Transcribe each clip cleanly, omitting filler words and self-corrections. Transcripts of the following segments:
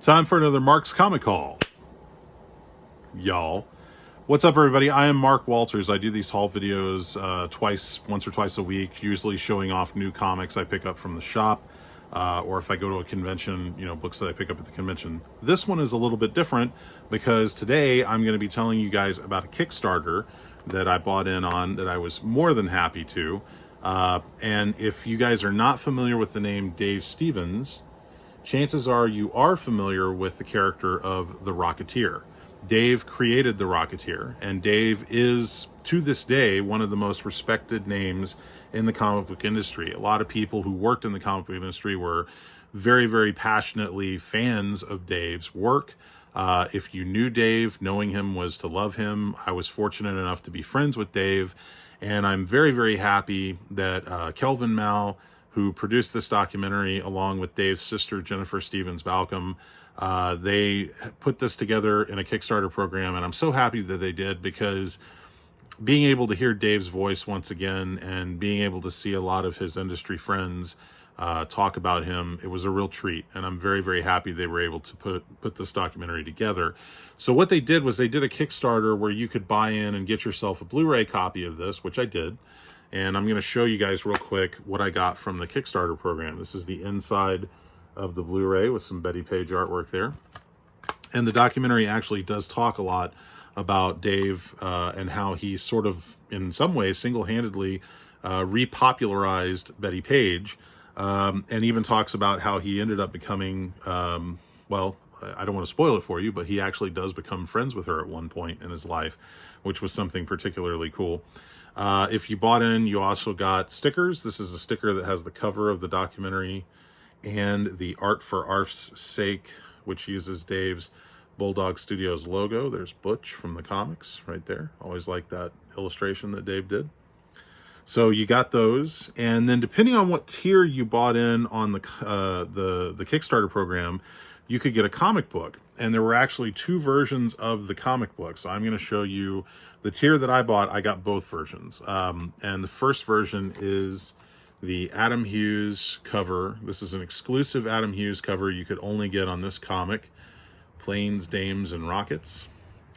Time for another Mark's Comic Haul, y'all. What's up, everybody? I am Mark Walters. I do these haul videos once or twice a week, usually showing off new comics I pick up from the shop, or if I go to a convention, books that I pick up at the convention. This one is a little bit different because today I'm going to be telling you guys about a Kickstarter that I bought in on that I was more than happy to. And if you guys are not familiar with the name Dave Stevens, chances are you are familiar with the character of the Rocketeer. Dave created the Rocketeer, and Dave is, to this day, one of the most respected names in the comic book industry. A lot of people who worked in the comic book industry were very, very passionately fans of Dave's work. If you knew Dave, knowing him was to love him. I was fortunate enough to be friends with Dave, and I'm very, very happy that Kelvin Mao, who produced this documentary along with Dave's sister, Jennifer Stevens Balcom, they put this together in a Kickstarter program, and I'm so happy that they did, because being able to hear Dave's voice once again and being able to see a lot of his industry friends talk about him, it was a real treat, and I'm very, very happy they were able to put this documentary together. So what they did was they did a Kickstarter where you could buy in and get yourself a Blu-ray copy of this, which I did. And I'm going to show you guys real quick what I got from the Kickstarter program. This is the inside of the Blu-ray with some Betty Page artwork there. And the documentary actually does talk a lot about Dave and how he sort of, in some ways, single-handedly repopularized Betty Page, and even talks about how he ended up becoming, well, I don't want to spoil it for you, but he actually does become friends with her at one point in his life, which was something particularly cool. If you bought in, you also got stickers. This is a sticker that has the cover of the documentary and the Art for Art's Sake, which uses Dave's Bulldog Studios logo. There's Butch from the comics right there. Always like that illustration that Dave did. So you got those, and then depending on what tier you bought in on the Kickstarter program, you could get a comic book. And there were actually two versions of the comic book. So I'm going to show you the tier that I bought. I got both versions. And the first version is the Adam Hughes cover. This is an exclusive Adam Hughes cover you could only get on this comic, Planes, Dames, and Rockets.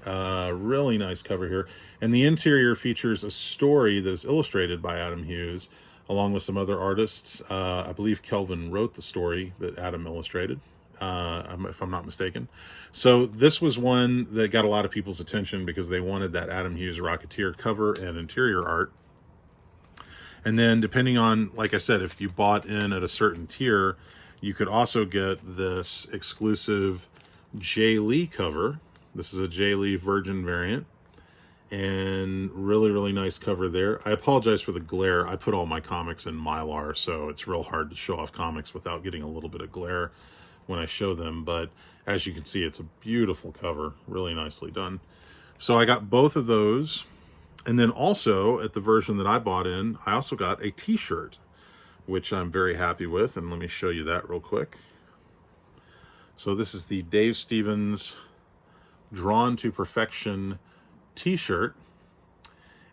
Really nice cover here. And the interior features a story that is illustrated by Adam Hughes, along with some other artists. I believe Kelvin wrote the story that Adam illustrated, if I'm not mistaken. So this was one that got a lot of people's attention because they wanted that Adam Hughes Rocketeer cover and interior art. And then depending on, like I said, if you bought in at a certain tier, you could also get this exclusive Jay Lee cover. This is a Jay Lee Virgin variant, and really, really nice cover there. I apologize for the glare. I put all my comics in Mylar, so it's real hard to show off comics without getting a little bit of glare when I show them. But as you can see, it's a beautiful cover, really nicely done. So I got both of those. And then also at the version that I bought in, I also got a t-shirt, which I'm very happy with. And let me show you that real quick. So this is the Dave Stevens Drawn to Perfection t-shirt.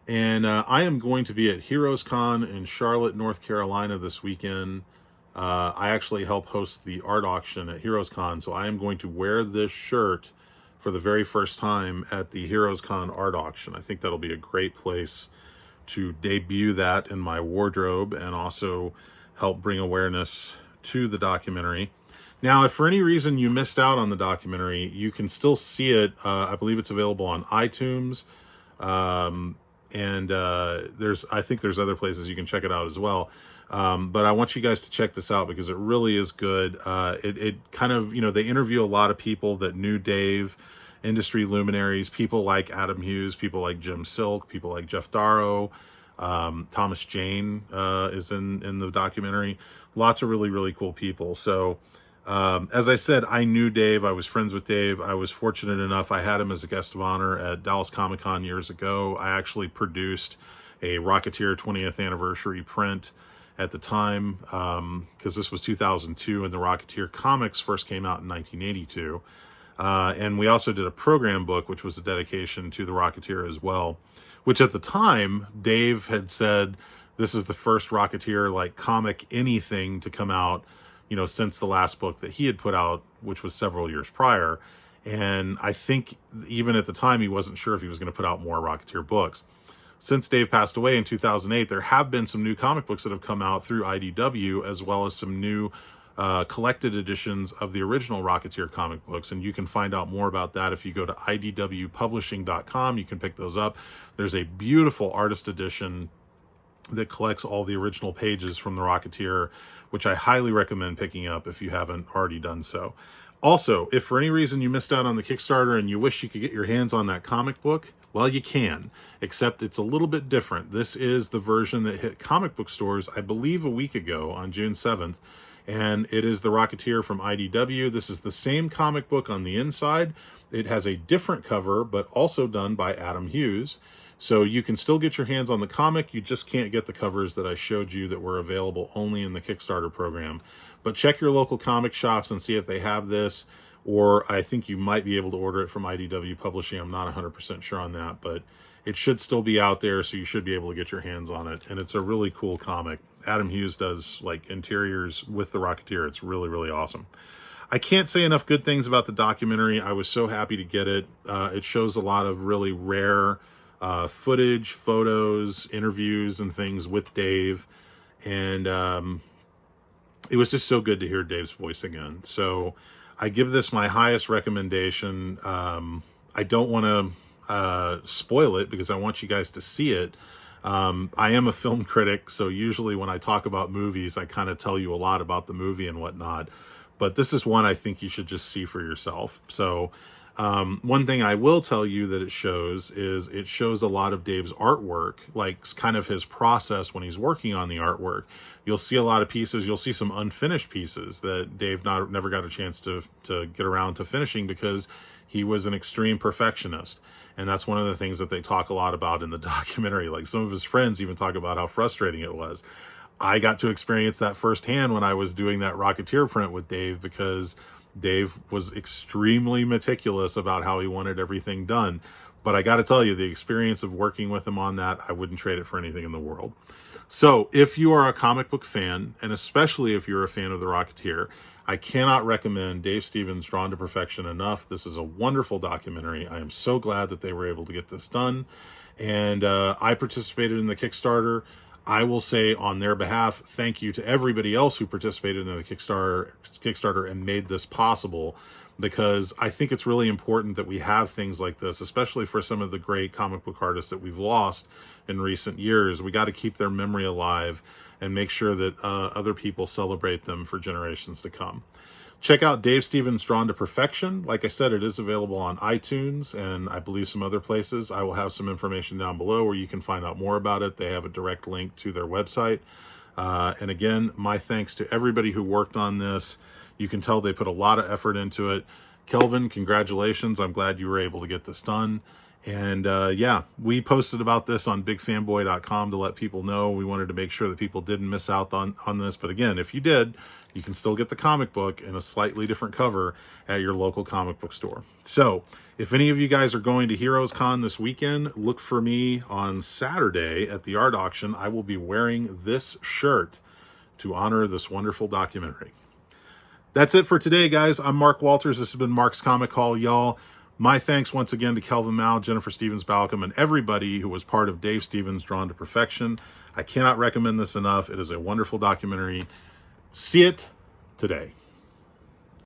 And I am going to be at HeroesCon in Charlotte, North Carolina this weekend. I actually help host the art auction at HeroesCon, so I am going to wear this shirt for the very first time at the HeroesCon art auction. I think that'll be a great place to debut that in my wardrobe and also help bring awareness to the documentary. Now, if for any reason you missed out on the documentary, you can still see it. I believe it's available on iTunes, and I think there's other places you can check it out as well. But I want you guys to check this out because it really is good. It kind of, they interview a lot of people that knew Dave, industry luminaries, people like Adam Hughes, people like Jim Silk, people like Jeff Darrow, Thomas Jane is in the documentary. Lots of really, really cool people. So as I said, I knew Dave. I was friends with Dave. I was fortunate enough. I had him as a guest of honor at Dallas Comic Con years ago. I actually produced a Rocketeer 20th anniversary print at the time, because this was 2002 and the Rocketeer comics first came out in 1982. And we also did a program book, which was a dedication to the Rocketeer as well, which at the time, Dave had said, this is the first Rocketeer, like, comic anything to come out since the last book that he had put out, which was several years prior. And I think even at the time, he wasn't sure if he was going to put out more Rocketeer books. Since Dave passed away in 2008, there have been some new comic books that have come out through IDW, as well as some new collected editions of the original Rocketeer comic books. And you can find out more about that if you go to idwpublishing.com. You can pick those up. There's a beautiful artist edition that collects all the original pages from the Rocketeer, which I highly recommend picking up if you haven't already done so. Also, if for any reason you missed out on the Kickstarter and you wish you could get your hands on that comic book, well, you can, except it's a little bit different. This is the version that hit comic book stores, I believe, a week ago on June 7th, and it is the Rocketeer from IDW. This is the same comic book on the inside. It has a different cover, but also done by Adam Hughes. So you can still get your hands on the comic. You just can't get the covers that I showed you that were available only in the Kickstarter program. But check your local comic shops and see if they have this, or I think you might be able to order it from IDW Publishing. I'm not 100% sure on that, but it should still be out there, so you should be able to get your hands on it. And it's a really cool comic. Adam Hughes does like interiors with the Rocketeer. It's really, really awesome. I can't say enough good things about the documentary. I was so happy to get it. It shows a lot of really rare footage, photos, interviews, and things with Dave. And it was just so good to hear Dave's voice again. So I give this my highest recommendation. I don't want to spoil it because I want you guys to see it. I am a film critic, so usually when I talk about movies, I kind of tell you a lot about the movie and whatnot. But this is one I think you should just see for yourself. So one thing I will tell you that it shows is it shows a lot of Dave's artwork, like kind of his process when he's working on the artwork. You'll see a lot of pieces. You'll see some unfinished pieces that Dave never got a chance to get around to finishing because he was an extreme perfectionist. And that's one of the things that they talk a lot about in the documentary. Like some of his friends even talk about how frustrating it was. I got to experience that firsthand when I was doing that Rocketeer print with Dave, because Dave was extremely meticulous about how he wanted everything done. But I got to tell you, the experience of working with him on that, I wouldn't trade it for anything in the world. So if you are a comic book fan, and especially if you're a fan of the Rocketeer, I cannot recommend Dave Stevens' Drawn to Perfection enough. This is a wonderful documentary. I am so glad that they were able to get this done. And I participated in the Kickstarter. I will say on their behalf, thank you to everybody else who participated in the Kickstarter and made this possible, because I think it's really important that we have things like this, especially for some of the great comic book artists that we've lost in recent years. We got to keep their memory alive and make sure that other people celebrate them for generations to come. Check out Dave Stevens' Drawn to Perfection. Like I said, it is available on iTunes and I believe some other places. I will have some information down below where you can find out more about it. They have a direct link to their website. And again, my thanks to everybody who worked on this. You can tell they put a lot of effort into it. Kelvin, congratulations. I'm glad you were able to get this done. And yeah, we posted about this on bigfanboy.com to let people know. We wanted to make sure that people didn't miss out on this. But again, if you did, you can still get the comic book in a slightly different cover at your local comic book store. So if any of you guys are going to Heroes Con this weekend, look for me on Saturday at the art auction. I will be wearing this shirt to honor this wonderful documentary. That's it for today, guys. I'm Mark Walters. This has been Mark's Comic Call, y'all. My thanks once again to Kelvin Mao, Jennifer Stevens-Balcom, and everybody who was part of Dave Stevens' Drawn to Perfection. I cannot recommend this enough. It is a wonderful documentary. See it today.